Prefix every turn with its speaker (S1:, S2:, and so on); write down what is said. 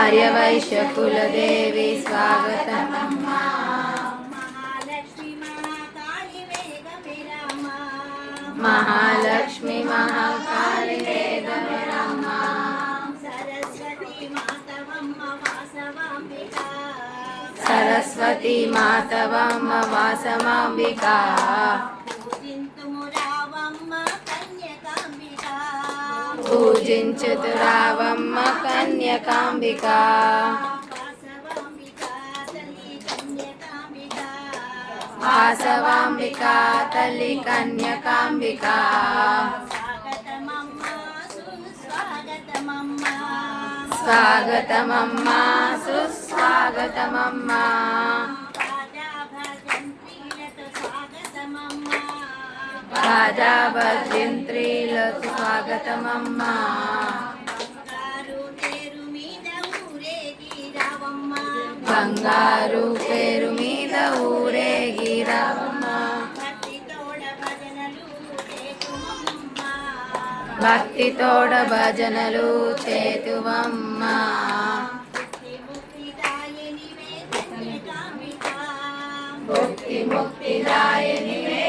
S1: ఆర్యవైశ్య కులదేవి స్వాగతమమ్మా.
S2: మహాలక్ష్మి మహాకాళి వేగమిరమ్మ
S1: మహాలక్ష్మి మహాకాళి వేగమిరమ్మ.
S2: సరస్వతి మాతవమ్మ వాసవాంబిక
S1: సరస్వతి మాతవమ్మ వాసవాంబిక.
S2: పూజింతుము రావమ్మ కన్యకాంబిక
S1: పూజించుతు రావమ్మ కన్యకాంబిక.
S2: వాసవాంబిక తల్లి కన్యకాంబిక
S1: వాసవాంబిక తల్లి కన్యకాంబిక.
S2: స్వాగతమమ్మ సుస్వాగతమమ్మ
S1: స్వాగతమమ్మ సుస్వాగతమమ్మ.
S2: రాజా భజంత్రీలతో స్వాగతమమ్మ
S1: రాజా భజంత్రీలకు స్వాగతమమ్మ.
S2: బంగారు తేరు మీద ఊరేగి రావమ్మ
S1: బంగారు పేరు మీద ఊరేగి రావమ్మ.
S2: భక్తి తోడ భజనలు
S1: భక్తితోడ భజనలు
S2: చేతుమమ్మ
S1: చేతువమ్మ.
S2: ముక్తిదాయనివే కన్యకాంబిక
S1: ముక్తి ముక్తిదాయనివే